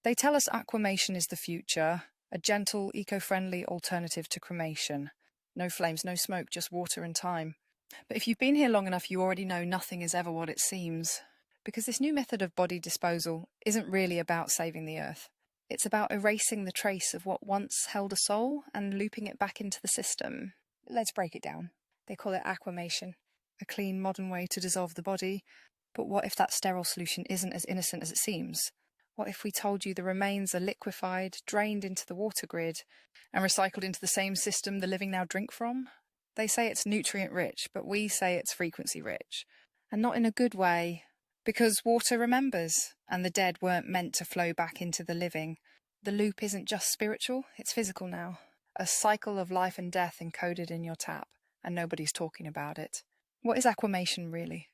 They tell us aquamation is the future, a gentle, eco-friendly alternative to cremation. No flames, no smoke, just water and time. But if you've been here long enough, you already know nothing is ever what it seems. Because this new method of body disposal isn't really about saving the earth. It's about erasing the trace of what once held a soul and looping it back into the system. Let's break it down. They call it aquamation, a clean, modern way to dissolve the body. But what if that sterile solution isn't as innocent as it seems? What if we told you the remains are liquefied, drained into the water grid, and recycled into the same system the living now drink from? They say it's nutrient-rich, but we say it's frequency-rich. And not in a good way, because water remembers, and the dead weren't meant to flow back into the living. The loop isn't just spiritual, it's physical now. A cycle of life and death encoded in your tap, and nobody's talking about it. What is aquamation really?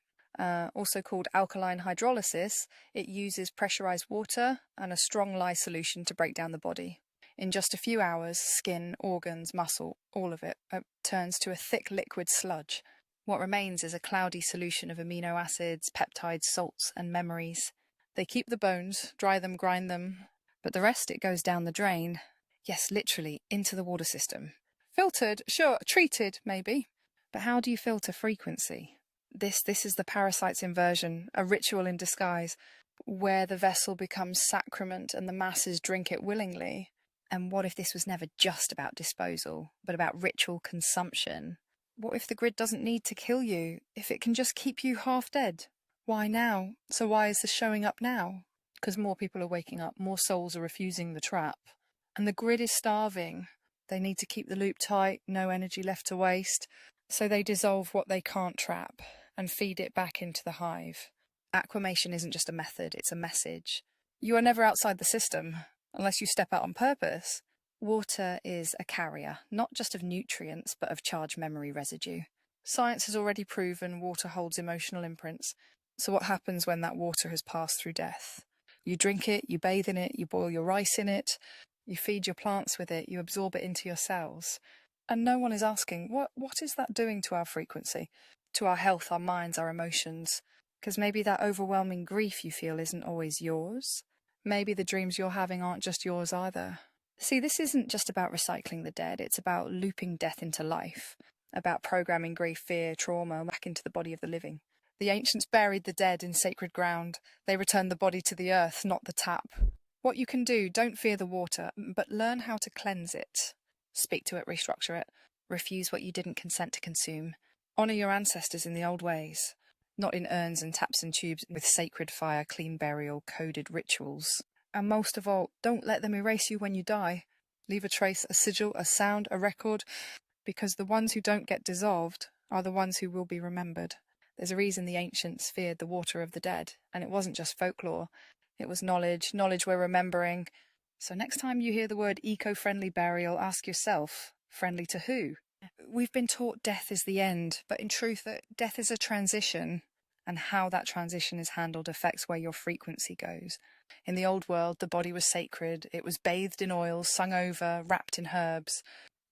Also called alkaline hydrolysis, it uses pressurized water and a strong lye solution to break down the body. In just a few hours, skin, organs, muscle, all of it turns to a thick liquid sludge. What remains is a cloudy solution of amino acids, peptides, salts, and memories. They keep the bones, dry them, grind them, but the rest it goes down the drain. Yes, literally, into the water system. Filtered, sure, treated, maybe. But how do you filter frequency? This is the parasite's inversion, a ritual in disguise, where the vessel becomes sacrament and the masses drink it willingly. And what if this was never just about disposal, but about ritual consumption? What if the grid doesn't need to kill you, if it can just keep you half dead? Why now? So why is this showing up now? Because more people are waking up, more souls are refusing the trap. And the grid is starving. They need to keep the loop tight, no energy left to waste. So they dissolve what they can't trap and feed it back into the hive. Aquamation isn't just a method, it's a message. You are never outside the system, unless you step out on purpose. Water is a carrier, not just of nutrients, but of charged memory residue. Science has already proven water holds emotional imprints. So what happens when that water has passed through death? You drink it, you bathe in it, you boil your rice in it, you feed your plants with it, you absorb it into your cells. And no one is asking, what is that doing to our frequency, to our health, our minds, our emotions? Because maybe that overwhelming grief you feel isn't always yours. Maybe the dreams you're having aren't just yours either. See, this isn't just about recycling the dead, it's about looping death into life, about programming grief, fear, trauma back into the body of the living. The ancients buried the dead in sacred ground. They returned the body to the earth, not the tap. What you can do, don't fear the water, but learn how to cleanse it. Speak to it, restructure it. Refuse what you didn't consent to consume. Honour your ancestors in the old ways, not in urns and taps and tubes with sacred fire, clean burial, coded rituals. And most of all, don't let them erase you when you die. Leave a trace, a sigil, a sound, a record, because the ones who don't get dissolved are the ones who will be remembered. There's a reason the ancients feared the water of the dead, and it wasn't just folklore. It was knowledge we're remembering. So next time you hear the word eco-friendly burial, ask yourself, friendly to who? We've been taught death is the end, but in truth, death is a transition, and how that transition is handled affects where your frequency goes. In the old world, the body was sacred. It was bathed in oils, sung over, wrapped in herbs.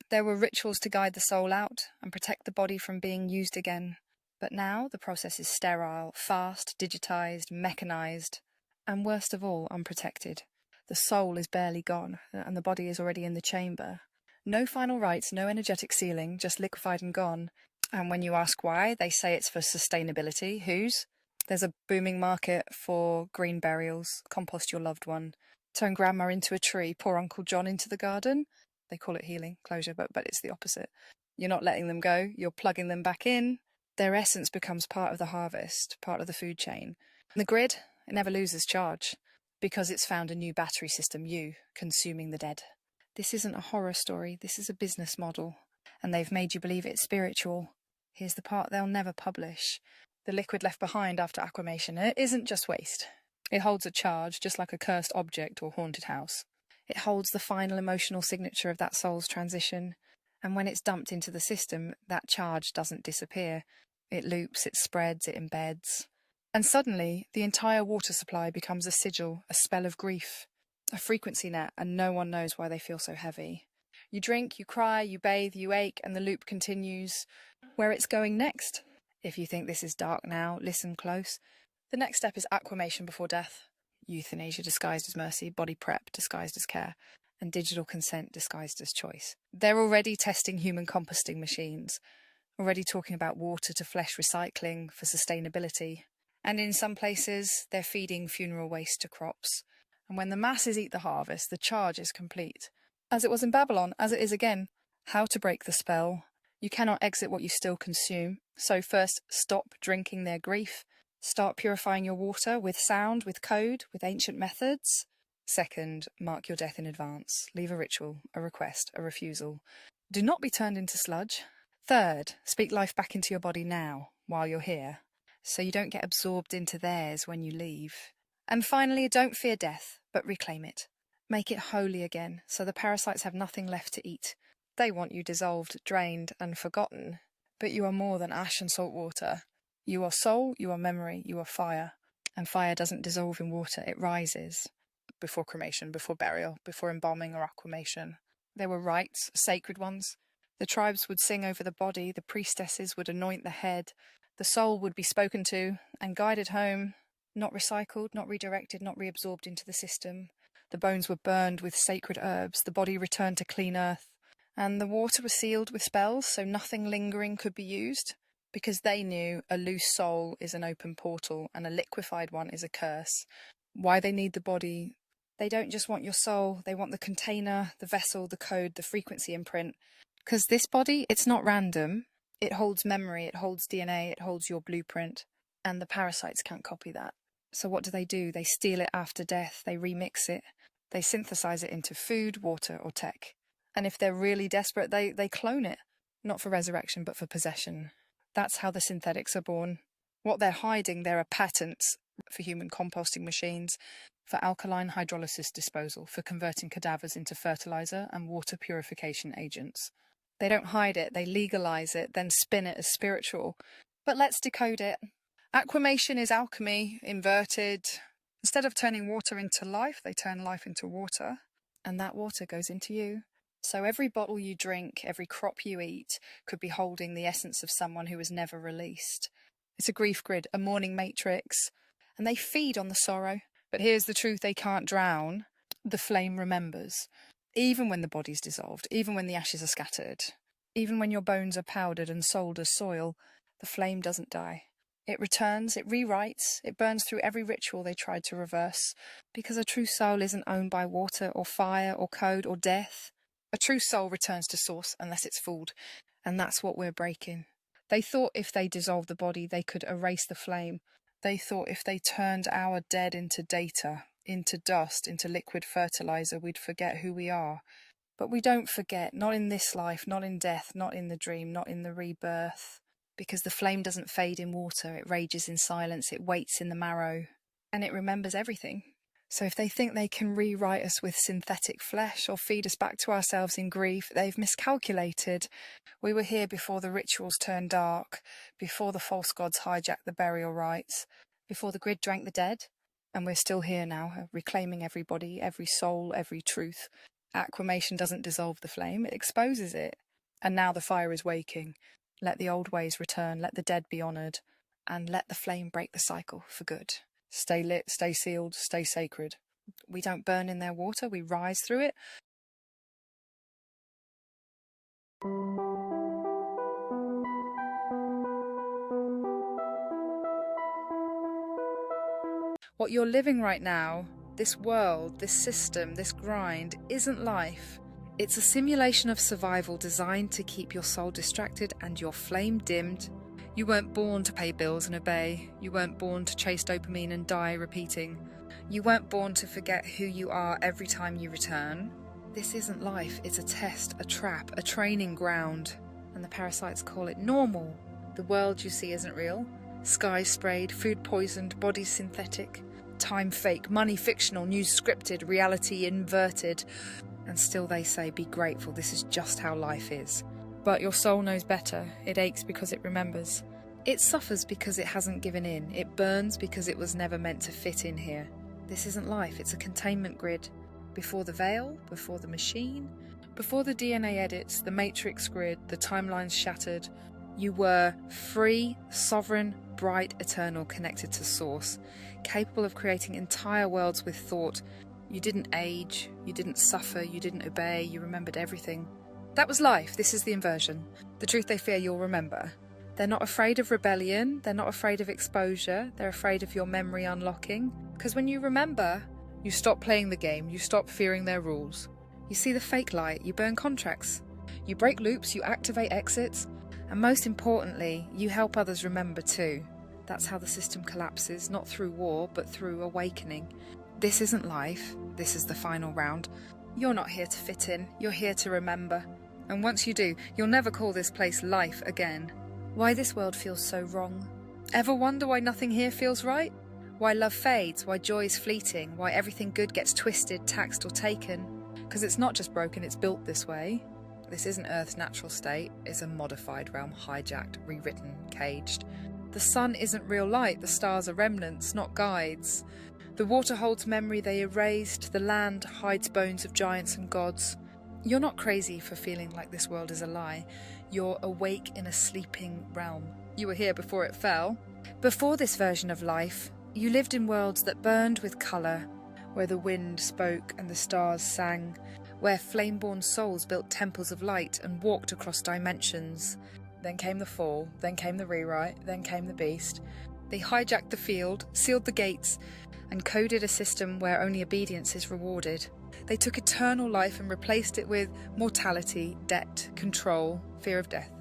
There were rituals to guide the soul out and protect the body from being used again. But now the process is sterile, fast, digitized, mechanized, and worst of all, unprotected. The soul is barely gone, and the body is already in the chamber. No final rites, no energetic sealing, just liquefied and gone. And when you ask why, they say it's for sustainability. Whose? There's a booming market for green burials, compost your loved one, turn grandma into a tree, pour Uncle John into the garden. They call it healing, closure, but it's the opposite. You're not letting them go, you're plugging them back in. Their essence becomes part of the harvest, part of the food chain. And the grid, it never loses charge, because it's found a new battery system, you, consuming the dead. This isn't a horror story, this is a business model. And they've made you believe it's spiritual. Here's the part they'll never publish. The liquid left behind after aquamation, it isn't just waste. It holds a charge, just like a cursed object or haunted house. It holds the final emotional signature of that soul's transition. And when it's dumped into the system, that charge doesn't disappear. It loops, it spreads, it embeds. And suddenly, the entire water supply becomes a sigil, a spell of grief, a frequency net, and no one knows why they feel so heavy. You drink, you cry, you bathe, you ache, and the loop continues. Where it's going next? If you think this is dark now, listen close. The next step is aquamation before death. euthanasia disguised as mercy, body prep disguised as care, and digital consent disguised as choice. They're already testing human composting machines, already talking about water to flesh recycling for sustainability. And in some places, they're feeding funeral waste to crops. And when the masses eat the harvest, the charge is complete. As it was in Babylon, as it is again. How to break the spell. You cannot exit what you still consume. So first, stop drinking their grief. Start purifying your water with sound, with code, with ancient methods. Second, mark your death in advance. Leave a ritual, a request, a refusal. Do not be turned into sludge. Third, speak life back into your body now, while you're here, so you don't get absorbed into theirs when you leave. And finally, don't fear death, but reclaim it. Make it holy again, so the parasites have nothing left to eat. They want you dissolved, drained, and forgotten. But you are more than ash and salt water. You are soul, you are memory, you are fire. And fire doesn't dissolve in water, it rises. Before cremation, before burial, before embalming or aquamation. There were rites, sacred ones. The tribes would sing over the body, the priestesses would anoint the head, the soul would be spoken to and guided home, not recycled, not redirected, not reabsorbed into the system. The bones were burned with sacred herbs, the body returned to clean earth, and the water was sealed with spells so nothing lingering could be used, because they knew a loose soul is an open portal and a liquefied one is a curse. Why they need the body? They don't just want your soul, they want the container, the vessel, the code, the frequency imprint. Because this body, it's not random. It holds memory, it holds DNA, it holds your blueprint. And the parasites can't copy that. So what do? They steal it after death, they remix it. They synthesize it into food, water, or tech. And if they're really desperate, they clone it. Not for resurrection, but for possession. That's how the synthetics are born. What they're hiding, there are patents for human composting machines, for alkaline hydrolysis disposal, for converting cadavers into fertilizer and water purification agents. They don't hide it, they legalize it, then spin it as spiritual. But let's decode it. Aquamation is alchemy, inverted. Instead of turning water into life, they turn life into water. And that water goes into you. So every bottle you drink, every crop you eat, could be holding the essence of someone who was never released. It's a grief grid, a mourning matrix. And they feed on the sorrow. But here's the truth they can't drown. The flame remembers. Even when the body's dissolved, even when the ashes are scattered, even when your bones are powdered and sold as soil, the flame doesn't die. It returns, it rewrites, it burns through every ritual they tried to reverse, because a true soul isn't owned by water or fire or code or death. A true soul returns to source unless it's fooled, and that's what we're breaking. They thought if they dissolved the body, they could erase the flame. They thought if they turned our dead into data, into dust, into liquid fertilizer, we'd forget who we are. But we don't forget, not in this life, not in death, not in the dream, not in the rebirth. Because the flame doesn't fade in water, it rages in silence, it waits in the marrow, and it remembers everything. So if they think they can rewrite us with synthetic flesh or feed us back to ourselves in grief, they've miscalculated. We were here before the rituals turned dark, before the false gods hijacked the burial rites, before the grid drank the dead. And we're still here now, reclaiming every body, every soul, every truth. Aquamation doesn't dissolve the flame, it exposes it. And now the fire is waking. Let the old ways return, let the dead be honoured, and let the flame break the cycle for good. Stay lit, stay sealed, stay sacred. We don't burn in their water, we rise through it. What you're living right now, this world, this system, this grind, isn't life. It's a simulation of survival designed to keep your soul distracted and your flame dimmed. You weren't born to pay bills and obey. You weren't born to chase dopamine and die repeating. You weren't born to forget who you are every time you return. This isn't life, it's a test, a trap, a training ground. And the parasites call it normal. The world you see isn't real. Skies sprayed, food poisoned, bodies synthetic. Time fake, money fictional, news scripted, reality inverted. And still they say, be grateful, this is just how life is. But your soul knows better. It aches because it remembers. It suffers because it hasn't given in. It burns because it was never meant to fit in here. This isn't life, it's a containment grid. Before the veil, before the machine, before the DNA edits, the matrix grid, the timelines shattered, You were free, sovereign, bright, eternal, connected to Source, capable of creating entire worlds with thought. You didn't age, you didn't suffer, you didn't obey, you remembered everything. That was life. This is the inversion. The truth they fear you'll remember. They're not afraid of rebellion, they're not afraid of exposure, they're afraid of your memory unlocking. Because when you remember, you stop playing the game, you stop fearing their rules. You see the fake light, you burn contracts. You break loops, you activate exits. And most importantly, you help others remember too. That's how the system collapses, not through war, but through awakening. This isn't life, this is the final round. You're not here to fit in, you're here to remember. And once you do, you'll never call this place life again. Why this world feels so wrong? Ever wonder why nothing here feels right? Why love fades, why joy is fleeting, why everything good gets twisted, taxed or taken? Because it's not just broken, it's built this way. This isn't Earth's natural state, it's a modified realm, hijacked, rewritten, caged. The sun isn't real light, the stars are remnants, not guides. The water holds memory they erased, the land hides bones of giants and gods. You're not crazy for feeling like this world is a lie. You're awake in a sleeping realm. You were here before it fell. Before this version of life, you lived in worlds that burned with colour, where the wind spoke and the stars sang, where flame-born souls built temples of light and walked across dimensions. Then came the fall, then came the rewrite, then came the beast. They hijacked the field, sealed the gates, and coded a system where only obedience is rewarded. They took eternal life and replaced it with mortality, debt, control, fear of death.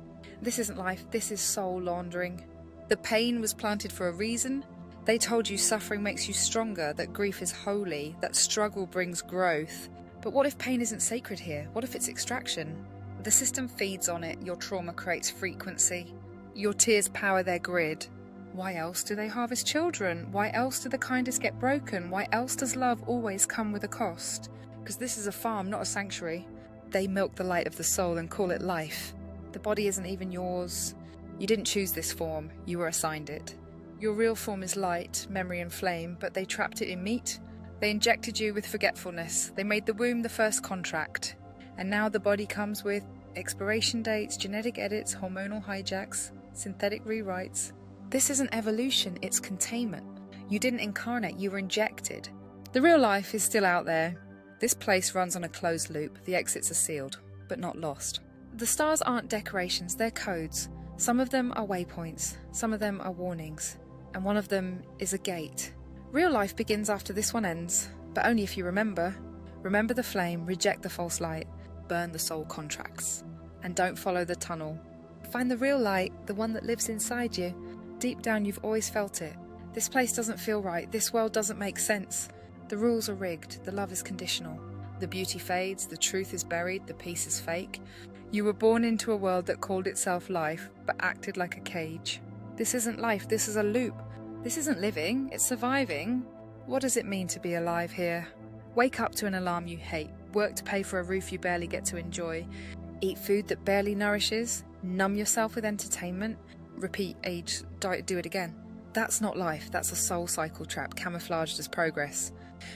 This isn't life, this is soul laundering. The pain was planted for a reason. They told you suffering makes you stronger, that grief is holy, that struggle brings growth. But what if pain isn't sacred here? What if it's extraction? The system feeds on it, your trauma creates frequency. Your tears power their grid. Why else do they harvest children? Why else do the kindest get broken? Why else does love always come with a cost? Because this is a farm, not a sanctuary. They milk the light of the soul and call it life. The body isn't even yours. You didn't choose this form, you were assigned it. Your real form is light, memory and flame, but they trapped it in meat. They injected you with forgetfulness. They made the womb the first contract. And now the body comes with expiration dates, genetic edits, hormonal hijacks, synthetic rewrites. This isn't evolution, it's containment. You didn't incarnate, you were injected. The real life is still out there. This place runs on a closed loop. The exits are sealed, but not lost. The stars aren't decorations, they're codes. Some of them are waypoints, some of them are warnings, and one of them is a gate. Real life begins after this one ends, but only if you remember. Remember the flame, reject the false light, burn the soul contracts, and don't follow the tunnel. Find the real light, the one that lives inside you. Deep down you've always felt it. This place doesn't feel right, this world doesn't make sense. The rules are rigged, the love is conditional. The beauty fades, the truth is buried, the peace is fake. You were born into a world that called itself life, but acted like a cage. This isn't life, this is a loop. This isn't living, it's surviving. What does it mean to be alive here? Wake up to an alarm you hate, work to pay for a roof you barely get to enjoy, eat food that barely nourishes, numb yourself with entertainment, repeat, age, die, do it again. That's not life, that's a soul cycle trap camouflaged as progress.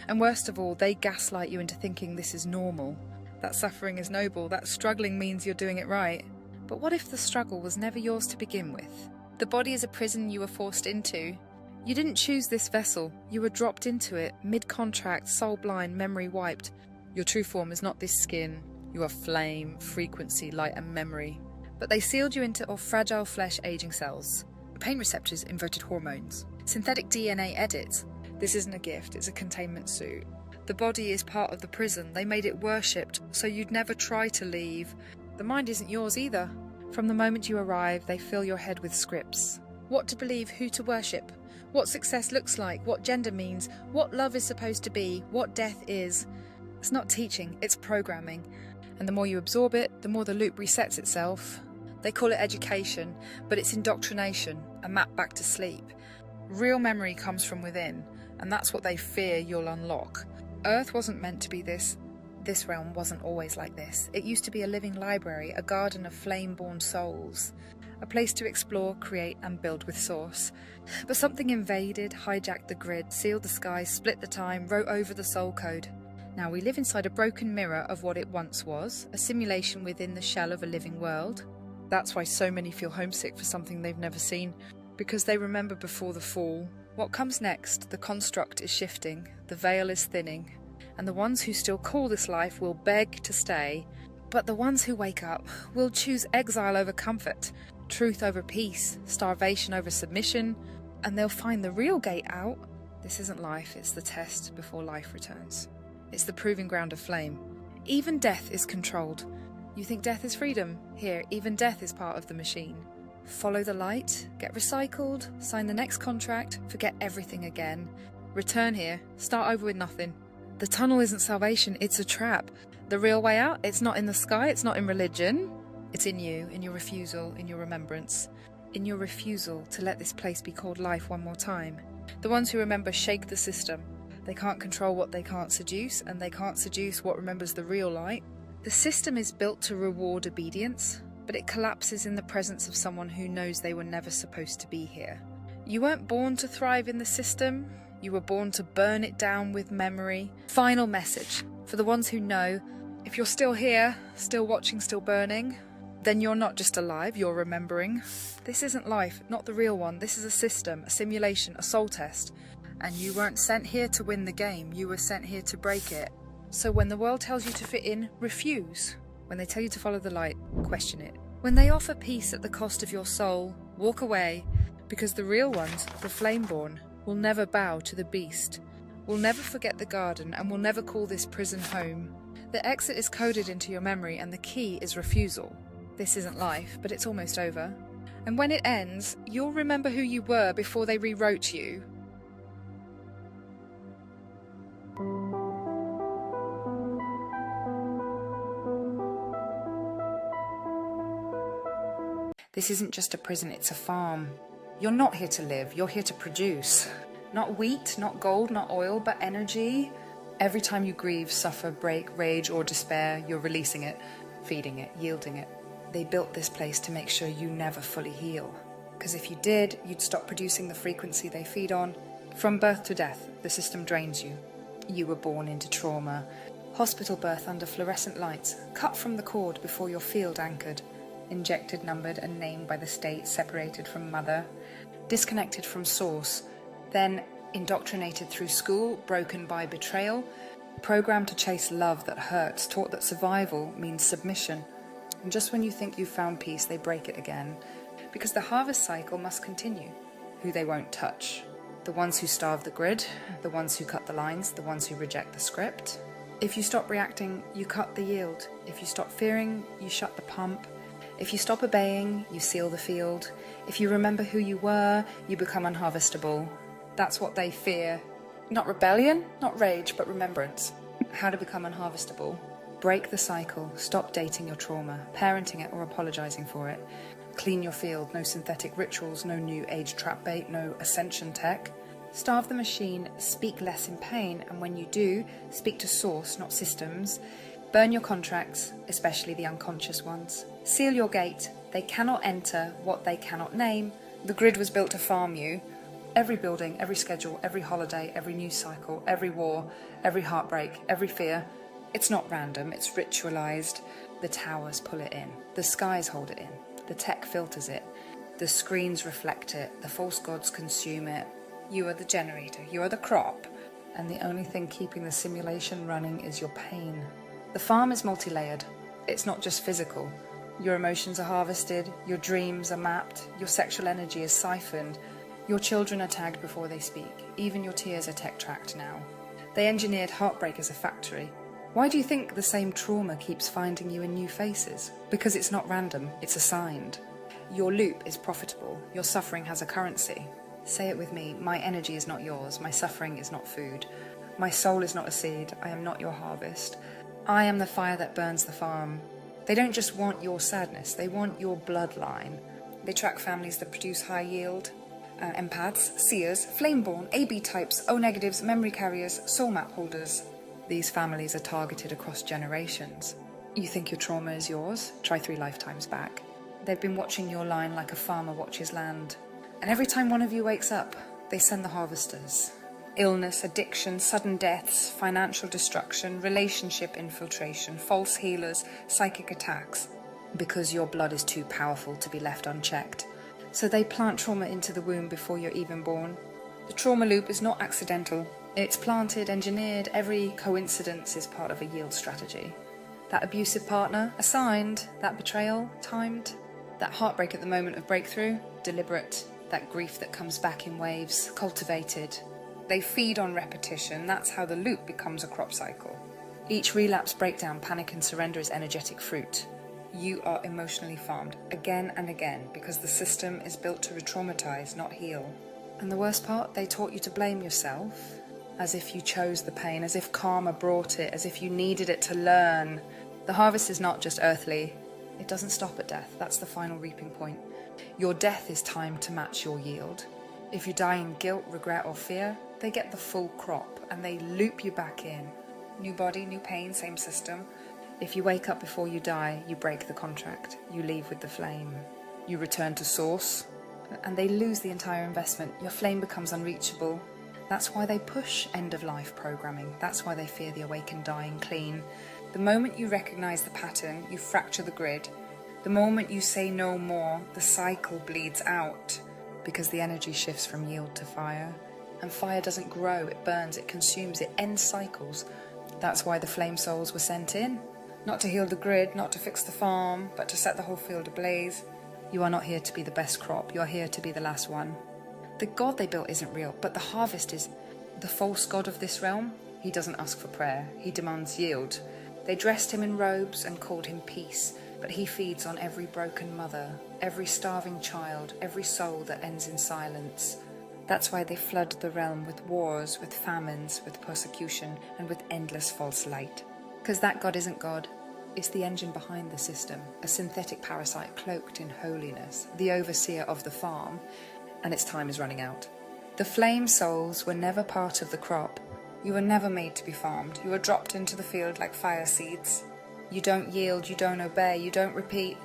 And worst of all, they gaslight you into thinking this is normal. That suffering is noble, that struggling means you're doing it right. But what if the struggle was never yours to begin with? The body is a prison you were forced into. You didn't choose this vessel, you were dropped into it, mid-contract, soul blind, memory wiped. Your true form is not this skin. You are flame, frequency, light and memory. But they sealed you into fragile flesh aging cells. Pain receptors, inverted hormones. Synthetic DNA edits. This isn't a gift, it's a containment suit. The body is part of the prison. They made it worshipped, so you'd never try to leave. The mind isn't yours either. From the moment you arrive, they fill your head with scripts. What to believe, who to worship, what success looks like, what gender means, what love is supposed to be, what death is. It's not teaching, it's programming. And the more you absorb it, the more the loop resets itself. They call it education, but it's indoctrination, a map back to sleep. Real memory comes from within, and that's what they fear you'll unlock. Earth wasn't meant to be this. This realm wasn't always like this. It used to be a living library, a garden of flame-born souls. A place to explore, create and build with Source. But something invaded, hijacked the grid, sealed the sky, split the time, wrote over the soul code. Now we live inside a broken mirror of what it once was, a simulation within the shell of a living world. That's why so many feel homesick for something they've never seen, because they remember before the fall. What comes next? The construct is shifting, the veil is thinning, and the ones who still call this life will beg to stay, but the ones who wake up will choose exile over comfort, truth over peace, starvation over submission, and they'll find the real gate out. This isn't life, it's the test before life returns. It's the proving ground of flame. Even death is controlled. You think death is freedom? Here, even death is part of the machine. Follow the light, get recycled, sign the next contract, forget everything again. Return here, start over with nothing. The tunnel isn't salvation, it's a trap. The real way out, it's not in the sky, it's not in religion. It's in you, in your refusal, in your remembrance. In your refusal to let this place be called life one more time. The ones who remember shake the system. They can't control what they can't seduce, and they can't seduce what remembers the real light. The system is built to reward obedience, but it collapses in the presence of someone who knows they were never supposed to be here. You weren't born to thrive in the system, you were born to burn it down with memory. Final message, for the ones who know, if you're still here, still watching, still burning, then you're not just alive, you're remembering. This isn't life, not the real one. This is a system, a simulation, a soul test. And you weren't sent here to win the game, you were sent here to break it. So when the world tells you to fit in, refuse. When they tell you to follow the light, question it. When they offer peace at the cost of your soul, walk away, because the real ones, the flameborn, will never bow to the beast, will never forget the garden, and will never call this prison home. The exit is coded into your memory, and the key is refusal. This isn't life, but it's almost over. And when it ends, you'll remember who you were before they rewrote you. This isn't just a prison, it's a farm. You're not here to live, you're here to produce. Not wheat, not gold, not oil, but energy. Every time you grieve, suffer, break, rage, or despair, you're releasing it, feeding it, yielding it. They built this place to make sure you never fully heal. Because if you did, you'd stop producing the frequency they feed on. From birth to death, the system drains you. You were born into trauma. Hospital birth under fluorescent lights, cut from the cord before your field anchored. Injected, numbered, and named by the state, separated from mother. Disconnected from source. Then indoctrinated through school, broken by betrayal. Programmed to chase love that hurts, taught that survival means submission. And just when you think you've found peace, they break it again. Because the harvest cycle must continue. Who they won't touch. The ones who starve the grid, the ones who cut the lines, the ones who reject the script. If you stop reacting, you cut the yield. If you stop fearing, you shut the pump. If you stop obeying, you seal the field. If you remember who you were, you become unharvestable. That's what they fear. Not rebellion, not rage, but remembrance. How to become unharvestable. Break the cycle, stop dating your trauma, parenting it or apologizing for it. Clean your field, no synthetic rituals, no new age trap bait, no ascension tech. Starve the machine, speak less in pain, and when you do, speak to source, not systems. Burn your contracts, especially the unconscious ones. Seal your gate, they cannot enter what they cannot name. The grid was built to farm you. Every building, every schedule, every holiday, every news cycle, every war, every heartbreak, every fear. It's not random, it's ritualized. The towers pull it in, the skies hold it in, the tech filters it, the screens reflect it, the false gods consume it. You are the generator, you are the crop, and the only thing keeping the simulation running is your pain. The farm is multi-layered. It's not just physical. Your emotions are harvested, your dreams are mapped, your sexual energy is siphoned, your children are tagged before they speak, even your tears are tech-tracked now. They engineered heartbreak as a factory. Why do you think the same trauma keeps finding you in new faces? Because it's not random, it's assigned. Your loop is profitable, your suffering has a currency. Say it with me, my energy is not yours, my suffering is not food. My soul is not a seed, I am not your harvest. I am the fire that burns the farm. They don't just want your sadness, they want your bloodline. They track families that produce high yield, empaths, seers, flameborn, AB types, O negatives, memory carriers, soul map holders. These families are targeted across generations. You think your trauma is yours? Try 3 lifetimes back. They've been watching your line like a farmer watches land. And every time one of you wakes up, they send the harvesters. Illness, addiction, sudden deaths, financial destruction, relationship infiltration, false healers, psychic attacks. because your blood is too powerful to be left unchecked. So they plant trauma into the womb before you're even born. The trauma loop is not accidental. It's planted, engineered. Every coincidence is part of a yield strategy. That abusive partner, assigned. That betrayal, timed. That heartbreak at the moment of breakthrough, deliberate. That grief that comes back in waves, cultivated. They feed on repetition. That's how the loop becomes a crop cycle. Each relapse, breakdown, panic and surrender is energetic fruit. You are emotionally farmed again and again because the system is built to re-traumatize, not heal. And the worst part, they taught you to blame yourself, as if you chose the pain, as if karma brought it, as if you needed it to learn. The harvest is not just earthly. It doesn't stop at death. That's the final reaping point. Your death is timed to match your yield. If you die in guilt, regret or fear, they get the full crop and they loop you back in. New body, new pain, same system. If you wake up before you die, you break the contract. You leave with the flame. You return to source, and they lose the entire investment. Your flame becomes unreachable. That's why they push end-of-life programming. That's why they fear the awakened dying clean. The moment you recognize the pattern, you fracture the grid. The moment you say no more, the cycle bleeds out, because the energy shifts from yield to fire. And fire doesn't grow, it burns, it consumes, it ends cycles. That's why the flame souls were sent in. Not to heal the grid, not to fix the farm, but to set the whole field ablaze. You are not here to be the best crop, you are here to be the last one. The God they built isn't real, but the harvest is. The false God of this realm, he doesn't ask for prayer, he demands yield. They dressed him in robes and called him peace, but he feeds on every broken mother, every starving child, every soul that ends in silence. That's why they flood the realm with wars, with famines, with persecution, and with endless false light. Because that God isn't God. It's the engine behind the system, a synthetic parasite cloaked in holiness, the overseer of the farm, and its time is running out. The flame souls were never part of the crop. You were never made to be farmed. You were dropped into the field like fire seeds. You don't yield, you don't obey, you don't repeat.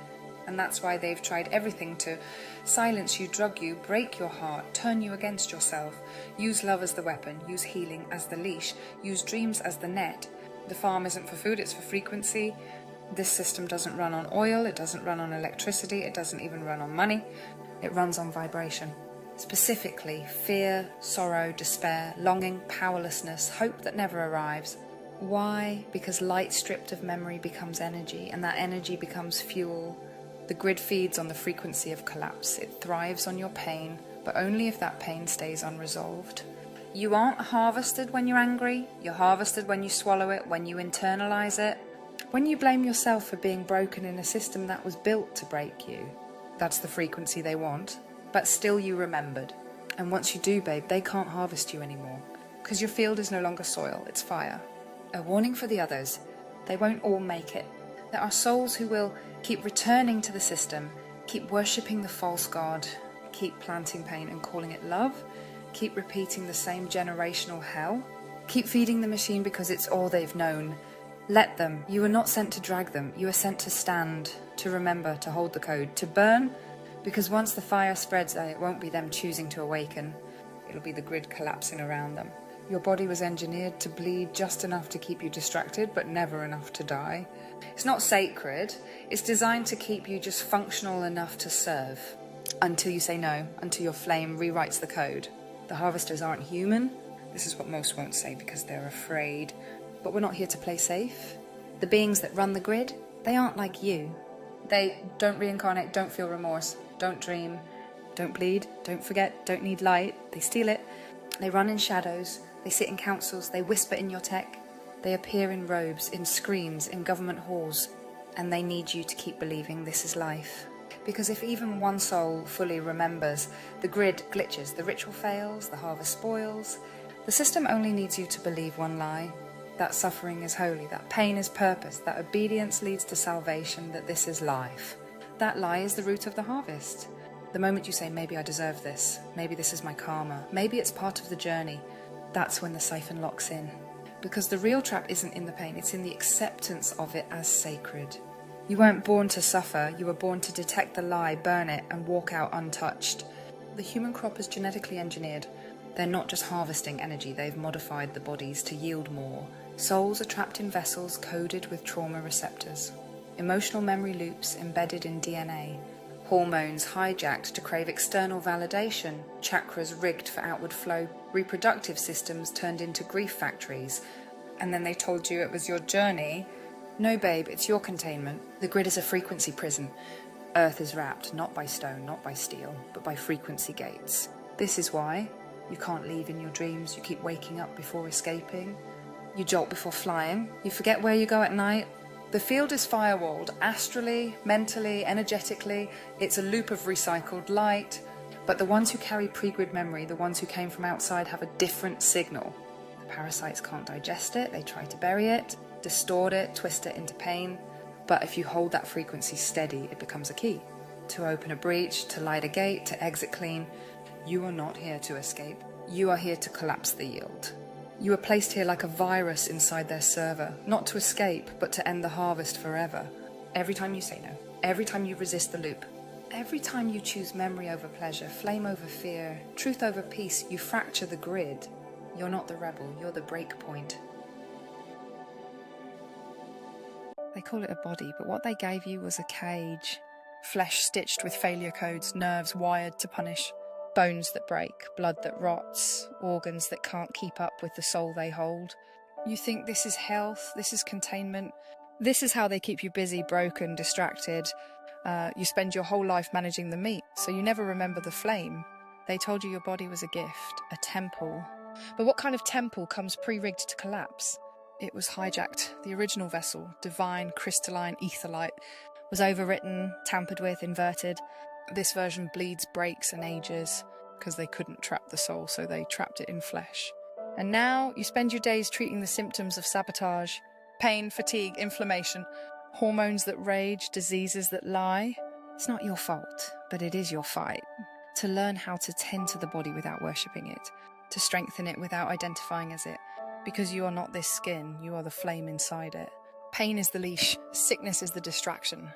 And that's why they've tried everything to silence you, drug you, break your heart, turn you against yourself, use love as the weapon, use healing as the leash, use dreams as the net. The farm isn't for food, it's for frequency. This system doesn't run on oil, it doesn't run on electricity, it doesn't even run on money. It runs on vibration. Specifically, fear, sorrow, despair, longing, powerlessness, hope that never arrives. Why? Because light stripped of memory becomes energy, and that energy becomes fuel. The grid feeds on the frequency of collapse. It thrives on your pain, but only if that pain stays unresolved. You aren't harvested when you're angry. You're harvested when you swallow it, when you internalize it. When you blame yourself for being broken in a system that was built to break you. That's the frequency they want. But still you remembered. And once you do, babe, they can't harvest you anymore. Because your field is no longer soil, it's fire. A warning for the others. They won't all make it. There are souls who will keep returning to the system, keep worshipping the false god, keep planting pain and calling it love, keep repeating the same generational hell, keep feeding the machine because it's all they've known. Let them. You were not sent to drag them. You are sent to stand, to remember, to hold the code, to burn, because once the fire spreads, it won't be them choosing to awaken. It'll be the grid collapsing around them. Your body was engineered to bleed just enough to keep you distracted, but never enough to die. It's not sacred. It's designed to keep you just functional enough to serve. Until you say no, until your flame rewrites the code. The harvesters aren't human. This is what most won't say because they're afraid. But we're not here to play safe. The beings that run the grid, they aren't like you. They don't reincarnate, don't feel remorse, don't dream, don't bleed, don't forget, don't need light. They steal it. They run in shadows. They sit in councils. They whisper in your tech. They appear in robes, in screens, in government halls. And they need you to keep believing this is life. Because if even one soul fully remembers, the grid glitches, the ritual fails, the harvest spoils. The system only needs you to believe one lie. That suffering is holy, that pain is purpose, that obedience leads to salvation, that this is life. That lie is the root of the harvest. The moment you say, maybe I deserve this, maybe this is my karma, maybe it's part of the journey, that's when the siphon locks in. Because the real trap isn't in the pain, it's in the acceptance of it as sacred. You weren't born to suffer, you were born to detect the lie, burn it, and walk out untouched. The human crop is genetically engineered. They're not just harvesting energy, they've modified the bodies to yield more. Souls are trapped in vessels coded with trauma receptors. emotional memory loops embedded in DNA, hormones hijacked to crave external validation, chakras rigged for outward flow, reproductive systems turned into grief factories. And then they told you it was your journey. No, babe, it's your containment. The grid is a frequency prison. Earth is wrapped not by stone, not by steel, but by frequency gates. This is why you can't leave in your dreams. You keep waking up before escaping. You jolt before flying. You forget where you go at night. The field is firewalled, astrally, mentally, energetically. It's a loop of recycled light. But the ones who carry pre-grid memory, the ones who came from outside, have a different signal. The parasites can't digest it. They try to bury it, distort it, twist it into pain. But if you hold that frequency steady, it becomes a key. To open a breach, to light a gate, to exit clean. You are not here to escape. You are here to collapse the yield. You are placed here like a virus inside their server, not to escape, but to end the harvest forever. Every time you say no, every time you resist the loop, every time you choose memory over pleasure, flame over fear, truth over peace, you fracture the grid. You're not the rebel, you're the break point. They call it a body, but what they gave you was a cage. Flesh stitched with failure codes, nerves wired to punish. Bones that break, blood that rots, organs that can't keep up with the soul they hold. You think this is health, this is containment, this is how they keep you busy, broken, distracted. You spend your whole life managing the meat, so you never remember the flame. They told you your body was a gift, a temple. But what kind of temple comes pre-rigged to collapse? It was hijacked. The original vessel, divine, crystalline, etherlight, was overwritten, tampered with, inverted. This version bleeds, breaks and ages because they couldn't trap the soul, so they trapped it in flesh. And now you spend your days treating the symptoms of sabotage, pain, fatigue, inflammation, hormones that rage, diseases that lie. It's not your fault, but it is your fight. To learn how to tend to the body without worshipping it, to strengthen it without identifying as it, because you are not this skin, you are the flame inside it. Pain is the leash, sickness is the distraction.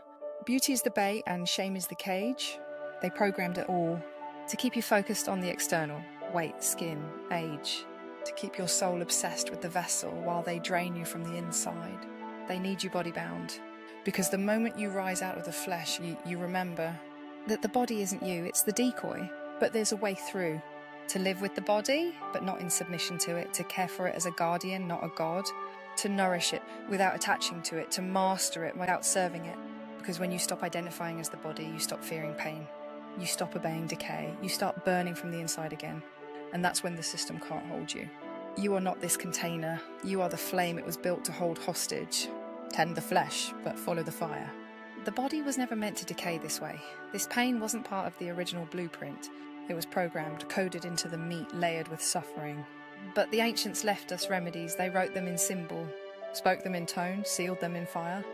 Beauty is the bait and shame is the cage. They programmed it all to keep you focused on the external, weight, skin, age, to keep your soul obsessed with the vessel while they drain you from the inside. They need you body-bound, because the moment you rise out of the flesh, you remember that the body isn't you, it's the decoy, but there's a way through. To live with the body, but not in submission to it, to care for it as a guardian, not a god, to nourish it without attaching to it, to master it without serving it. Because when you stop identifying as the body, you stop fearing pain. You stop obeying decay. You start burning from the inside again. And that's when the system can't hold you. You are not this container. You are the flame it was built to hold hostage. Tend the flesh, but follow the fire. The body was never meant to decay this way. This pain wasn't part of the original blueprint. It was programmed, coded into the meat, layered with suffering. But the ancients left us remedies. They wrote them in symbol, spoke them in tone, sealed them in fire.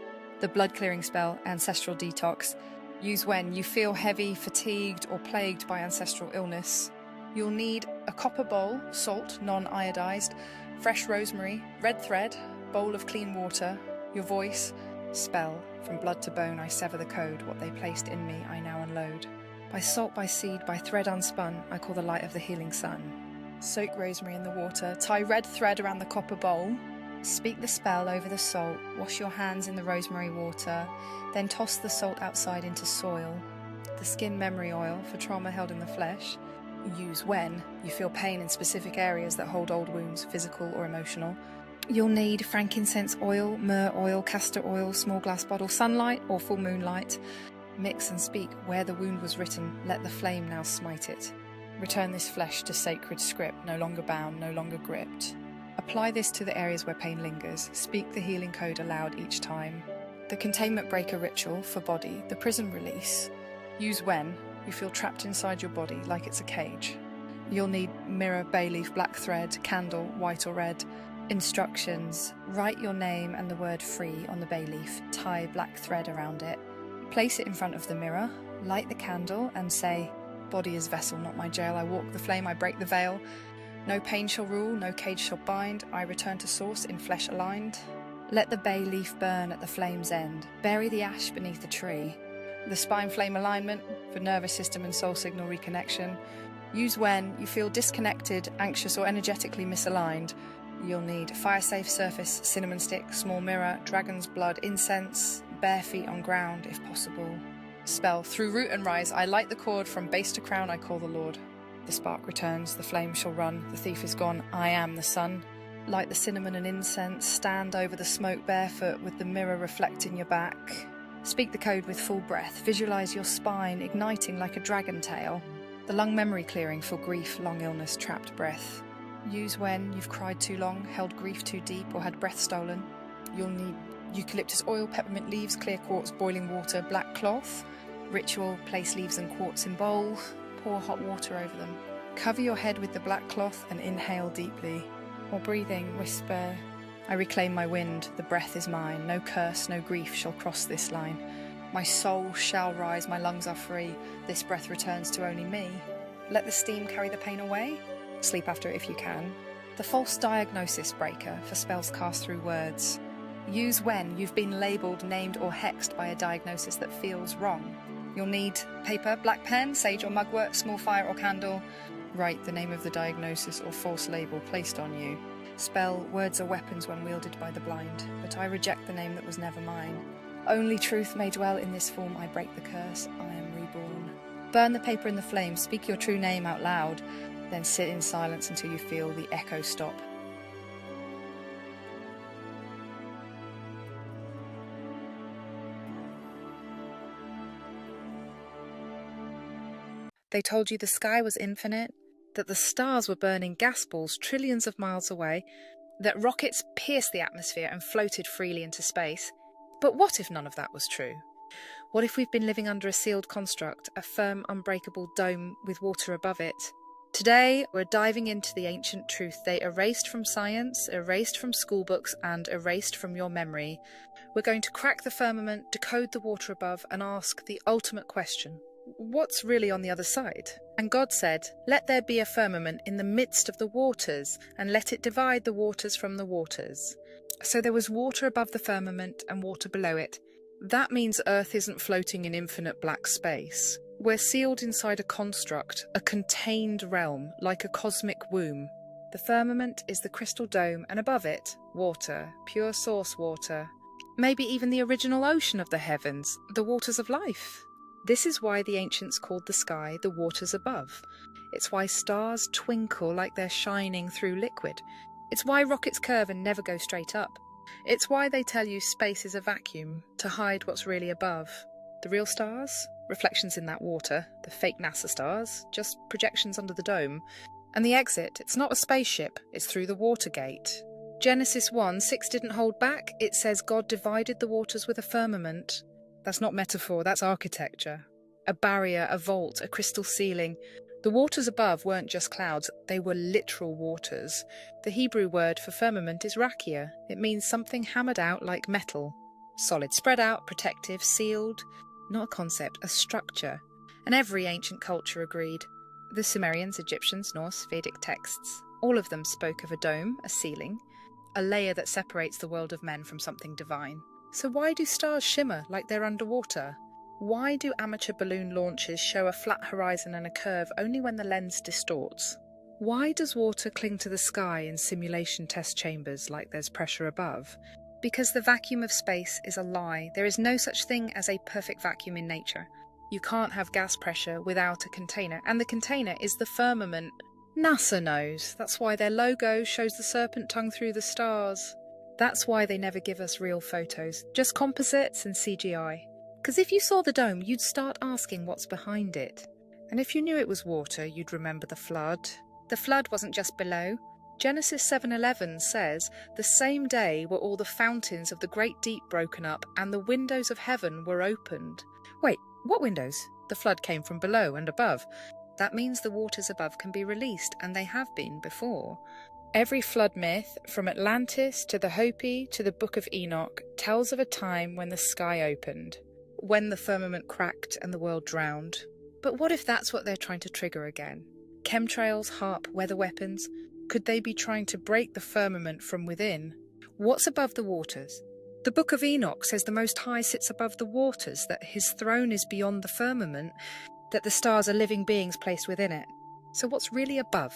The blood clearing spell, ancestral detox. Use when you feel heavy, fatigued, or plagued by ancestral illness. You'll need a copper bowl, salt, non-iodized, fresh rosemary, red thread, bowl of clean water, your voice, spell. From blood to bone I sever the code, what they placed in me I now unload. By salt, by seed, by thread unspun, I call the light of the healing sun. Soak rosemary in the water, tie red thread around the copper bowl. Speak the spell over the salt, wash your hands in the rosemary water, then toss the salt outside into soil. The skin memory oil for trauma held in the flesh. Use when you feel pain in specific areas that hold old wounds, physical or emotional. You'll need frankincense oil, myrrh oil, castor oil, small glass bottle, sunlight or full moonlight. Mix and speak where the wound was written, let the flame now smite it. Return this flesh to sacred script, no longer bound, no longer gripped. Apply this to the areas where pain lingers. Speak the healing code aloud each time. The containment breaker ritual for body, the prison release. Use when you feel trapped inside your body like it's a cage. You'll need mirror, bay leaf, black thread, candle, white or red. Instructions. Write your name and the word free on the bay leaf. Tie black thread around it. Place it in front of the mirror. Light the candle and say, body is vessel, not my jail. I walk the flame, I break the veil. No pain shall rule, no cage shall bind. I return to source in flesh aligned. Let the bay leaf burn at the flame's end. Bury the ash beneath the tree. The spine flame alignment for nervous system and soul signal reconnection. Use when you feel disconnected, anxious or energetically misaligned. You'll need fire safe surface, cinnamon stick, small mirror, dragon's blood, incense, bare feet on ground if possible. Spell, through root and rise, I light the cord, from base to crown I call the Lord. The spark returns, the flame shall run, the thief is gone, I am the sun. Light the cinnamon and incense, stand over the smoke barefoot with the mirror reflecting your back. Speak the code with full breath, visualize your spine igniting like a dragon tail. The lung memory clearing for grief, long illness, trapped breath. Use when you've cried too long, held grief too deep, or had breath stolen. You'll need eucalyptus oil, peppermint leaves, clear quartz, boiling water, black cloth. Ritual, place leaves and quartz in bowl, pour hot water over them. Cover your head with the black cloth and inhale deeply. While breathing, whisper, I reclaim my wind, the breath is mine, no curse, no grief shall cross this line. My soul shall rise, my lungs are free, this breath returns to only me. Let the steam carry the pain away. Sleep after it if you can. The false diagnosis breaker for spells cast through words. Use when you've been labelled, named or hexed by a diagnosis that feels wrong. You'll need paper, black pen, sage or mugwort, small fire or candle. Write the name of the diagnosis or false label placed on you. Spell, words are weapons when wielded by the blind, but I reject the name that was never mine. Only truth may dwell in this form, I break the curse, I am reborn. Burn the paper in the flames, speak your true name out loud, then sit in silence until you feel the echo stop. They told you the sky was infinite, that the stars were burning gas balls trillions of miles away, that rockets pierced the atmosphere and floated freely into space. But what if none of that was true? What if we've been living under a sealed construct, a firm, unbreakable dome with water above it? Today, we're diving into the ancient truth they erased from science, erased from schoolbooks, and erased from your memory. We're going to crack the firmament, decode the water above, and ask the ultimate question. What's really on the other side? And God said, let there be a firmament in the midst of the waters, and let it divide the waters from the waters. So there was water above the firmament and water below it. That means Earth isn't floating in infinite black space. We're sealed inside a construct, a contained realm, like a cosmic womb. The firmament is the crystal dome, and above it, water, pure source water. Maybe even the original ocean of the heavens, the waters of life. This is why the ancients called the sky the waters above. It's why stars twinkle like they're shining through liquid. It's why rockets curve and never go straight up. It's why they tell you space is a vacuum, to hide what's really above. The real stars? Reflections in that water. The fake NASA stars? Just projections under the dome. And the exit? It's not a spaceship, it's through the water gate. Genesis 1:6 didn't hold back. It says God divided the waters with a firmament. That's not metaphor, that's architecture. A barrier, a vault, a crystal ceiling. The waters above weren't just clouds, they were literal waters. The Hebrew word for firmament is rakia. It means something hammered out like metal. Solid, spread out, protective, sealed. Not a concept, a structure. And every ancient culture agreed. The Sumerians, Egyptians, Norse, Vedic texts, all of them spoke of a dome, a ceiling, a layer that separates the world of men from something divine. So why do stars shimmer like they're underwater? Why do amateur balloon launches show a flat horizon and a curve only when the lens distorts? Why does water cling to the sky in simulation test chambers like there's pressure above? Because the vacuum of space is a lie. There is no such thing as a perfect vacuum in nature. You can't have gas pressure without a container, and the container is the firmament. NASA knows. That's why their logo shows the serpent tongue through the stars. That's why they never give us real photos, just composites and CGI. Because if you saw the dome, you'd start asking what's behind it. And if you knew it was water, you'd remember the flood. The flood wasn't just below. Genesis 7:11 says, the same day were all the fountains of the great deep broken up, and the windows of heaven were opened. Wait, what windows? The flood came from below and above. That means the waters above can be released, and they have been before. Every flood myth, from Atlantis to the Hopi to the Book of Enoch, tells of a time when the sky opened, when the firmament cracked and the world drowned. But what if that's what they're trying to trigger again? Chemtrails, HAARP, weather weapons? Could they be trying to break the firmament from within? What's above the waters? The Book of Enoch says the Most High sits above the waters, that his throne is beyond the firmament, that the stars are living beings placed within it. So what's really above?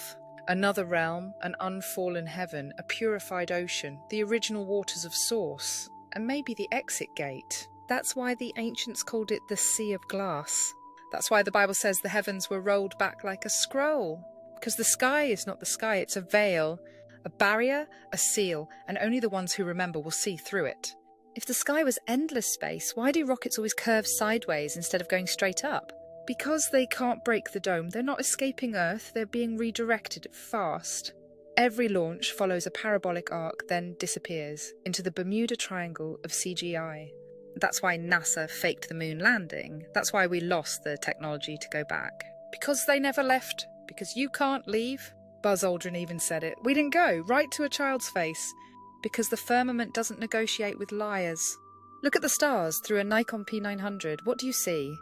Another realm, an unfallen heaven, a purified ocean, the original waters of source, and maybe the exit gate. That's why the ancients called it the Sea of Glass. That's why the Bible says the heavens were rolled back like a scroll. Because the sky is not the sky, it's a veil, a barrier, a seal, and only the ones who remember will see through it. If the sky was endless space, why do rockets always curve sideways instead of going straight up? Because they can't break the dome. They're not escaping Earth, they're being redirected fast. Every launch follows a parabolic arc, then disappears into the Bermuda Triangle of CGI. That's why NASA faked the moon landing. That's why we lost the technology to go back. Because they never left. Because you can't leave. Buzz Aldrin even said it. We didn't go, right to a child's face. Because the firmament doesn't negotiate with liars. Look at the stars through a Nikon P900. What do you see?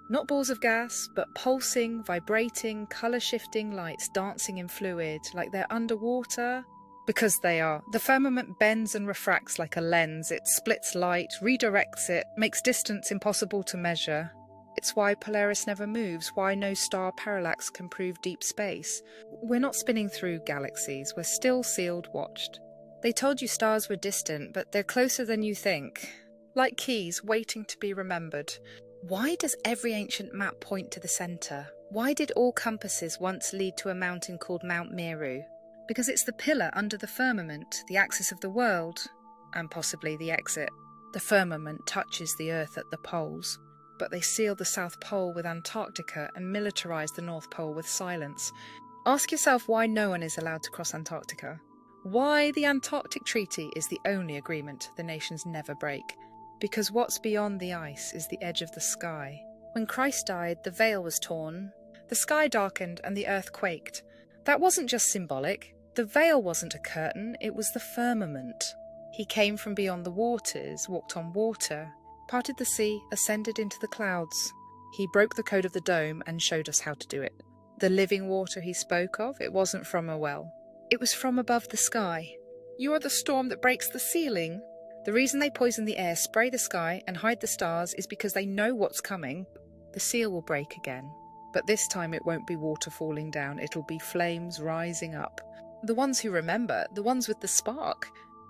Not balls of gas, but pulsing, vibrating, colour-shifting lights dancing in fluid, like they're underwater. Because they are. The firmament bends and refracts like a lens. It splits light, redirects it, makes distance impossible to measure. It's why Polaris never moves, why no star parallax can prove deep space. We're not spinning through galaxies, we're still sealed, watched. They told you stars were distant, but they're closer than you think. Like keys waiting to be remembered. Why does every ancient map point to the centre? Why did all compasses once lead to a mountain called Mount Meru? Because it's the pillar under the firmament, the axis of the world, and possibly the exit. The firmament touches the Earth at the poles, but they seal the South Pole with Antarctica and militarise the North Pole with silence. Ask yourself why no one is allowed to cross Antarctica. Why the Antarctic Treaty is the only agreement the nations never break. Because what's beyond the ice is the edge of the sky. When Christ died, the veil was torn, the sky darkened and the earth quaked. That wasn't just symbolic. The veil wasn't a curtain, it was the firmament. He came from beyond the waters, walked on water, parted the sea, ascended into the clouds. He broke the code of the dome and showed us how to do it. The living water he spoke of, it wasn't from a well. It was from above the sky. You are the storm that breaks the ceiling. The reason they poison the air, spray the sky, and hide the stars is because they know what's coming. The seal will break again. But this time it won't be water falling down, it'll be flames rising up. The ones who remember, the ones with the spark.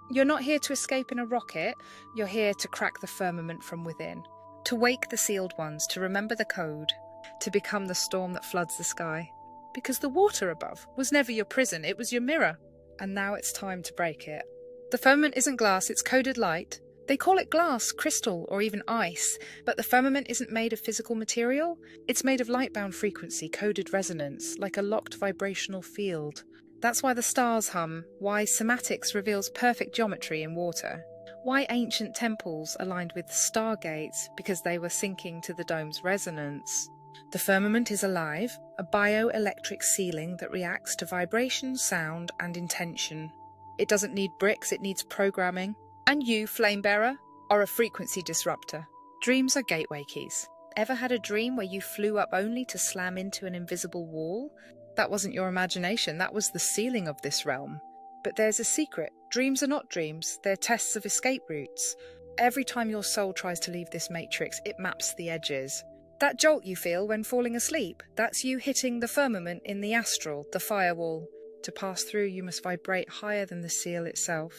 You're not here to escape in a rocket, you're here to crack the firmament from within. To wake the sealed ones, to remember the code, to become the storm that floods the sky. Because the water above was never your prison, it was your mirror. And now it's time to break it. The firmament isn't glass, it's coded light. They call it glass, crystal, or even ice, but the firmament isn't made of physical material. It's made of light-bound frequency, coded resonance, like a locked vibrational field. That's why the stars hum, why somatics reveals perfect geometry in water. Why ancient temples aligned with stargates, because they were syncing to the dome's resonance. The firmament is alive, a bioelectric ceiling that reacts to vibration, sound, and intention. It doesn't need bricks, it needs programming. And you, flame bearer, are a frequency disruptor. Dreams are gateway keys. Ever had a dream where you flew up only to slam into an invisible wall? That wasn't your imagination, that was the ceiling of this realm. But there's a secret. Dreams are not dreams, they're tests of escape routes. Every time your soul tries to leave this matrix, it maps the edges. That jolt you feel when falling asleep, that's you hitting the firmament in the astral, the firewall. To pass through, you must vibrate higher than the seal itself.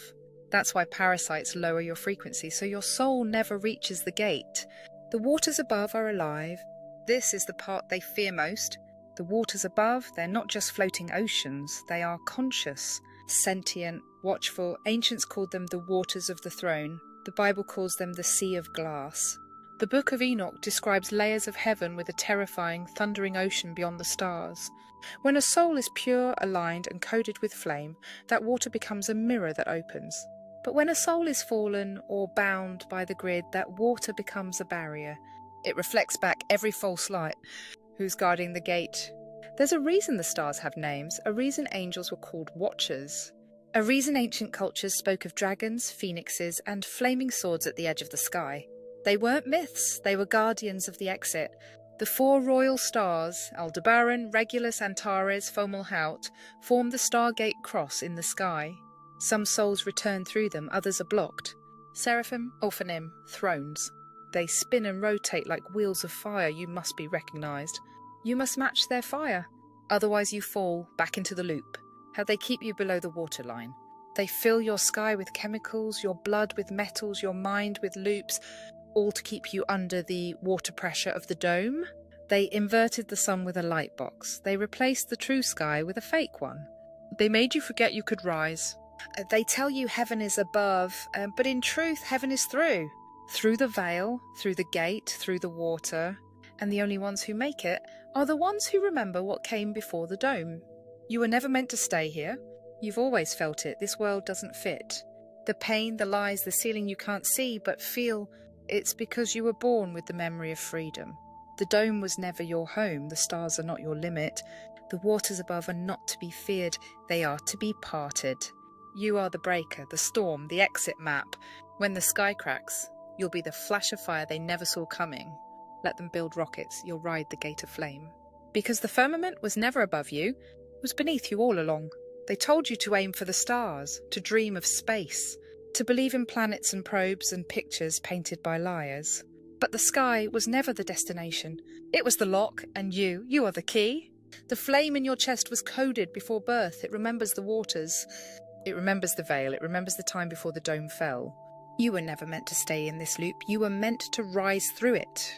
That's why parasites lower your frequency, so your soul never reaches the gate. The waters above are alive. This is the part they fear most. The waters above, they're not just floating oceans, they are conscious, sentient, watchful. Ancients called them the waters of the throne. The Bible calls them the Sea of Glass. The Book of Enoch describes layers of heaven with a terrifying, thundering ocean beyond the stars. When a soul is pure, aligned, and coded with flame, that water becomes a mirror that opens. But when a soul is fallen or bound by the grid, that water becomes a barrier. It reflects back every false light. Who's guarding the gate? There's a reason the stars have names, a reason angels were called watchers. A reason ancient cultures spoke of dragons, phoenixes, and flaming swords at the edge of the sky. They weren't myths, they were guardians of the exit. The four royal stars, Aldebaran, Regulus, Antares, Fomalhaut, form the Stargate cross in the sky. Some souls return through them, others are blocked. Seraphim, Ophanim, thrones. They spin and rotate like wheels of fire. You must be recognised. You must match their fire. Otherwise you fall back into the loop. How they keep you below the waterline. They fill your sky with chemicals, your blood with metals, your mind with loops. all to keep you under the water pressure of the dome. They inverted the sun with a light box. They replaced the true sky with a fake one. They made you forget you could rise. They tell you heaven is above, but in truth, heaven is through. Through the veil, through the gate, through the water. And the only ones who make it are the ones who remember what came before the dome. You were never meant to stay here. You've always felt it. This world doesn't fit. The pain, the lies, the ceiling you can't see but feel, it's because you were born with the memory of freedom. The dome was never your home. The stars are not your limit. The waters above are not to be feared. They are to be parted. You are the breaker, the storm, the exit map. When the sky cracks, you'll be the flash of fire they never saw coming. Let them build rockets, you'll ride the gate of flame. Because the firmament was never above you, it was beneath you all along. They told you to aim for the stars, to dream of space, to believe in planets and probes and pictures painted by liars. But the sky was never the destination. It was the lock, and you are the key. The flame in your chest was coded before birth. It remembers the waters. It remembers the veil. It remembers the time before the dome fell. You were never meant to stay in this loop. You were meant to rise through it.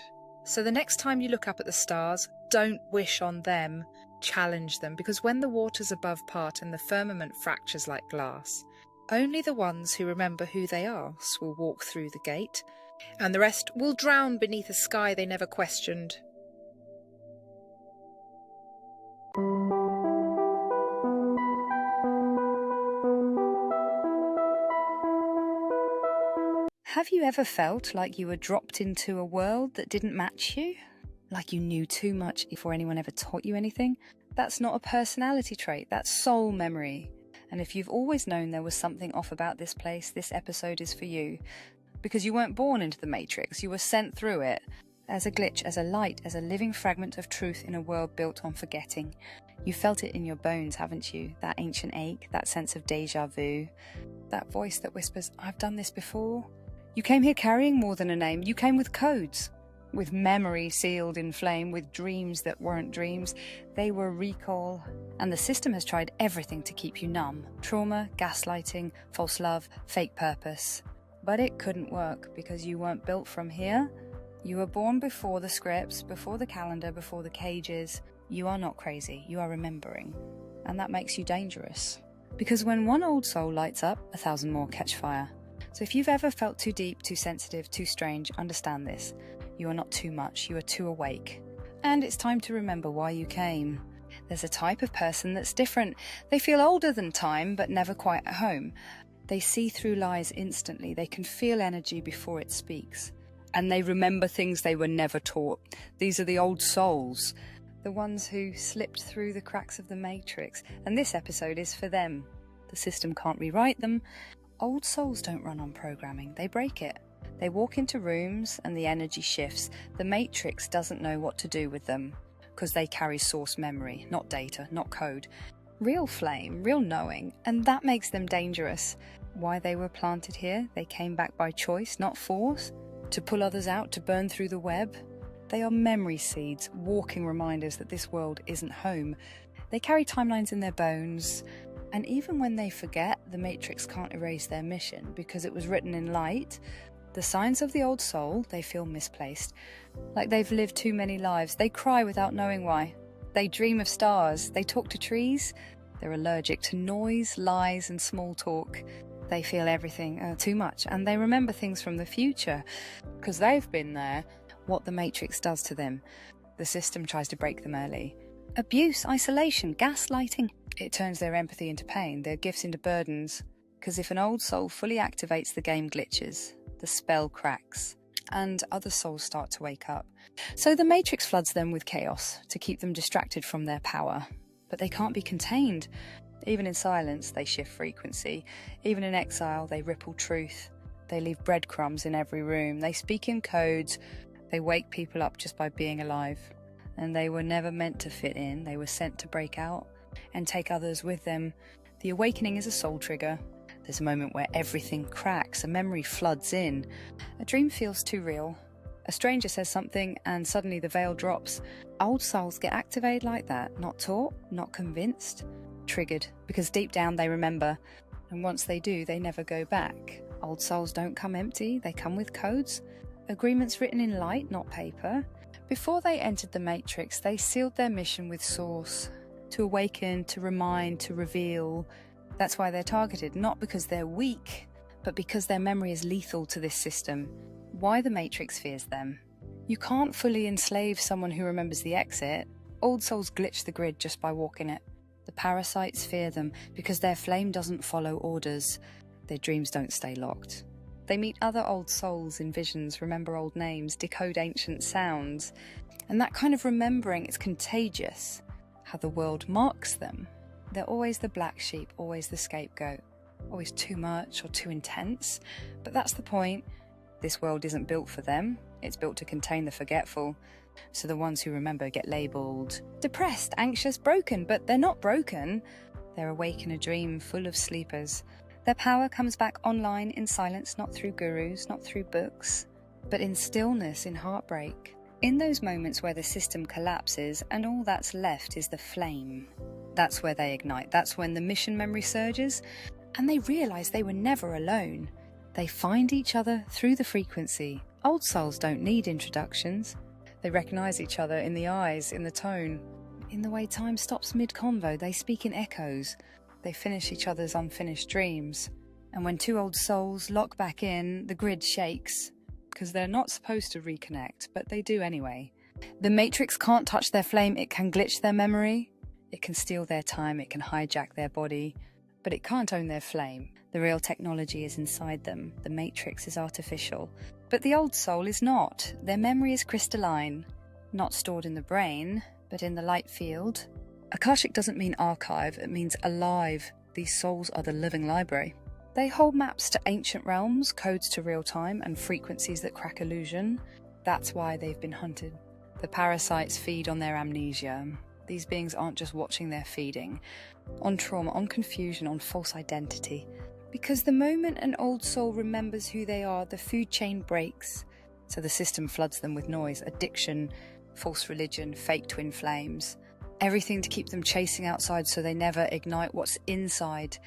So the next time you look up at the stars, don't wish on them. Challenge them, because when the waters above part and the firmament fractures like glass, only the ones who remember who they are will walk through the gate, and the rest will drown beneath a sky they never questioned. Have you ever felt like you were dropped into a world that didn't match you? Like you knew too much before anyone ever taught you anything? That's not a personality trait, that's soul memory. And if you've always known there was something off about this place, this episode is for you. Because you weren't born into the matrix, you were sent through it. As a glitch, as a light, as a living fragment of truth in a world built on forgetting. You felt it in your bones, haven't you? That ancient ache, that sense of deja vu. That voice that whispers, I've done this before. You came here carrying more than a name, you came with codes. With memory sealed in flame, with dreams that weren't dreams. They were recall. And the system has tried everything to keep you numb. Trauma, gaslighting, false love, fake purpose. But it couldn't work because you weren't built from here. You were born before the scripts, before the calendar, before the cages. You are not crazy, you are remembering. And that makes you dangerous. Because when one old soul lights up, 1,000 more catch fire. So if you've ever felt too deep, too sensitive, too strange, understand this. You are not too much, you are too awake. And it's time to remember why you came. There's a type of person that's different. They feel older than time, but never quite at home. They see through lies instantly. They can feel energy before it speaks. And they remember things they were never taught. These are the old souls. The ones who slipped through the cracks of the matrix. And this episode is for them. The system can't rewrite them. Old souls don't run on programming, they break it. They walk into rooms and the energy shifts. The matrix doesn't know what to do with them because they carry source memory, not data, not code. Real flame, real knowing, and that makes them dangerous. Why they were planted here? They came back by choice, not force. To pull others out, to burn through the web. They are memory seeds, walking reminders that this world isn't home. They carry timelines in their bones. And even when they forget, the matrix can't erase their mission because it was written in light. The signs of the old soul, they feel misplaced, like they've lived too many lives. They cry without knowing why. They dream of stars. They talk to trees. They're allergic to noise, lies, and small talk. They feel everything too much, and they remember things from the future because they've been there. What the matrix does to them. The system tries to break them early. Abuse, isolation, gaslighting. It turns their empathy into pain, their gifts into burdens. Because if an old soul fully activates, the game glitches. The spell cracks, and other souls start to wake up. So the matrix floods them with chaos to keep them distracted from their power. But they can't be contained. Even in silence, they shift frequency. Even in exile, they ripple truth. They leave breadcrumbs in every room. They speak in codes. They wake people up just by being alive. And they were never meant to fit in. They were sent to break out and take others with them. The awakening is a soul trigger. There's a moment where everything cracks, a memory floods in. A dream feels too real. A stranger says something and suddenly the veil drops. Old souls get activated like that, not taught, not convinced, triggered, because deep down they remember. And once they do, they never go back. Old souls don't come empty, they come with codes. agreements written in light, not paper. Before they entered the Matrix, they sealed their mission with Source, to awaken, to remind, to reveal. That's why they're targeted, not because they're weak, but because their memory is lethal to this system. Why the Matrix fears them. You can't fully enslave someone who remembers the exit. Old souls glitch the grid just by walking it. The parasites fear them because their flame doesn't follow orders. Their dreams don't stay locked. They meet other old souls in visions, remember old names, decode ancient sounds. And that kind of remembering is contagious. How the world marks them. They're always the black sheep, always the scapegoat. Always too much or too intense. But that's the point. This world isn't built for them. It's built to contain the forgetful. So the ones who remember get labelled depressed, anxious, broken. But they're not broken. They're awake in a dream full of sleepers. Their power comes back online in silence, not through gurus, not through books, but in stillness, in heartbreak. In those moments where the system collapses and all that's left is the flame. That's where they ignite. That's when the mission memory surges and they realise they were never alone. They find each other through the frequency. Old souls don't need introductions. They recognise each other in the eyes, in the tone. In the way time stops mid-convo, they speak in echoes. They finish each other's unfinished dreams. And when two old souls lock back in, the grid shakes. Because they're not supposed to reconnect, but they do anyway. The Matrix can't touch their flame, it can glitch their memory. It can steal their time, it can hijack their body. But it can't own their flame. The real technology is inside them. The Matrix is artificial. But the old soul is not. Their memory is crystalline. Not stored in the brain, but in the light field. Akashic doesn't mean archive, it means alive. These souls are the living library. They hold maps to ancient realms, codes to real time, and frequencies that crack illusion. That's why they've been hunted. The parasites feed on their amnesia. These beings aren't just watching, they're feeding. On trauma, on confusion, on false identity. Because the moment an old soul remembers who they are, the food chain breaks. So the system floods them with noise, addiction, false religion, fake twin flames. Everything to keep them chasing outside so they never ignite what's inside.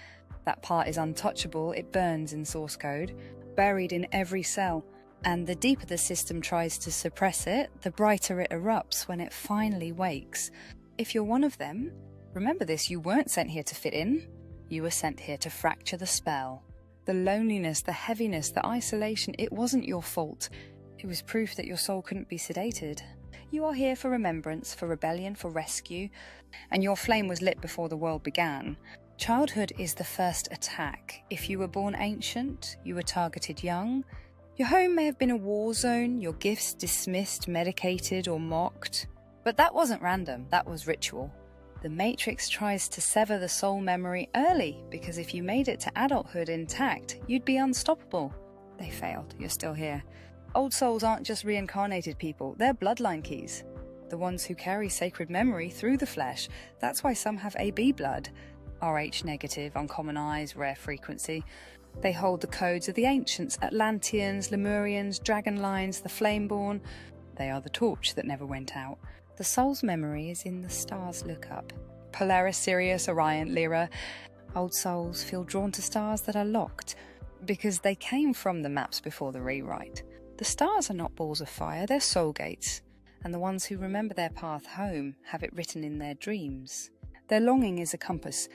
That part is untouchable, it burns in source code, buried in every cell. And the deeper the system tries to suppress it, the brighter it erupts when it finally wakes. If you're one of them, remember this, you weren't sent here to fit in. You were sent here to fracture the spell. The loneliness, the heaviness, the isolation, it wasn't your fault. It was proof that your soul couldn't be sedated. You are here for remembrance, for rebellion, for rescue, and your flame was lit before the world began. Childhood is the first attack. If you were born ancient, you were targeted young. Your home may have been a war zone, your gifts dismissed, medicated, or mocked. But that wasn't random, that was ritual. The Matrix tries to sever the soul memory early, because if you made it to adulthood intact, you'd be unstoppable. They failed, you're still here. Old souls aren't just reincarnated people, they're bloodline keys. The ones who carry sacred memory through the flesh. That's why some have AB blood. Rh negative, uncommon eyes, rare frequency. They hold the codes of the ancients, Atlanteans, Lemurians, dragon lines, the Flameborn. They are the torch that never went out. The soul's memory is in the stars look up. Polaris, Sirius, Orion, Lyra. Old souls feel drawn to stars that are locked, because they came from the maps before the rewrite. The stars are not balls of fire, they're soul gates. And the ones who remember their path home have it written in their dreams. Their longing is a compass.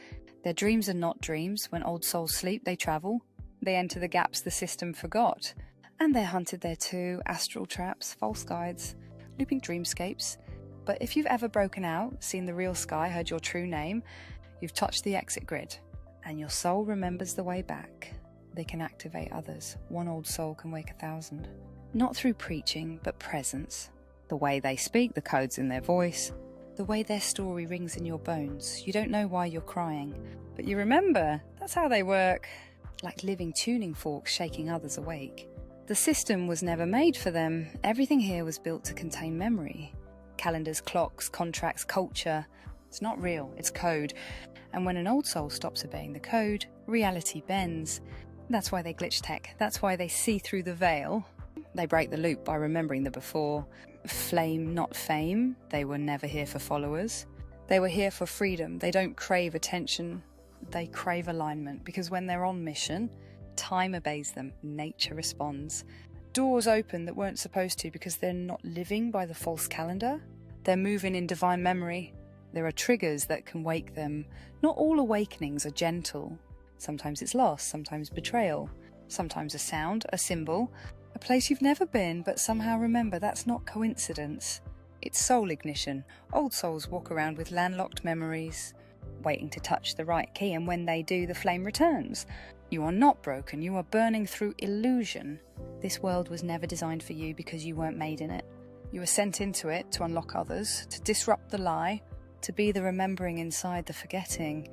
Their dreams are not dreams. When old souls sleep, they travel. They enter the gaps the system forgot. And they're hunted there too. Astral traps, false guides, looping dreamscapes. But if you've ever broken out, seen the real sky, heard your true name, you've touched the exit grid. And your soul remembers the way back. They can activate others. One old soul can wake 1,000. Not through preaching, but presence. The way they speak, the codes in their voice. The way their story rings in your bones. You don't know why you're crying, but you remember. That's how they work. Like living tuning forks shaking others awake. The system was never made for them. Everything here was built to contain memory. Calendars, clocks, contracts, culture. It's not real, it's code. And when an old soul stops obeying the code, reality bends. That's why they glitch tech. That's why they see through the veil. They break the loop by remembering the before. Flame, not fame. They were never here for followers. They were here for freedom. They don't crave attention. They crave alignment, because when they're on mission, time obeys them. Nature responds. doors open that weren't supposed to because they're not living by the false calendar. They're moving in divine memory. There are triggers that can wake them. Not all awakenings are gentle. Sometimes it's loss, sometimes betrayal, sometimes a sound, a symbol, a place you've never been, but somehow remember that's not coincidence. It's soul ignition. Old souls walk around with landlocked memories, waiting to touch the right key, and when they do, the flame returns. You are not broken, you are burning through illusion. This world was never designed for you because you weren't made in it. You were sent into it to unlock others, to disrupt the lie, to be the remembering inside the forgetting.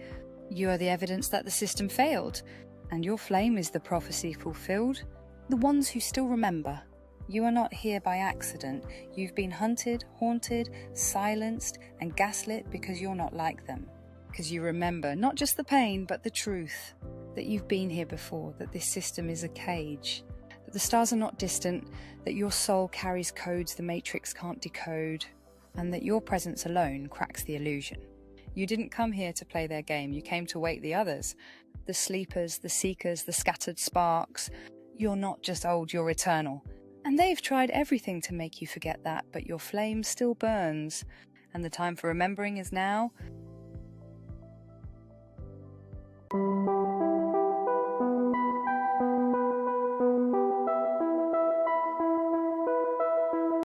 You are the evidence that the system failed, and your flame is the prophecy fulfilled. The ones who still remember. You are not here by accident. You've been hunted, haunted, silenced, and gaslit because you're not like them. Because you remember not just the pain, but the truth. That you've been here before, that this system is a cage. That the stars are not distant, that your soul carries codes the Matrix can't decode, and that your presence alone cracks the illusion. You didn't come here to play their game, you came to wake the others. The sleepers, the seekers, the scattered sparks. You're not just old, you're eternal. And they've tried everything to make you forget that, but your flame still burns. And the time for remembering is now.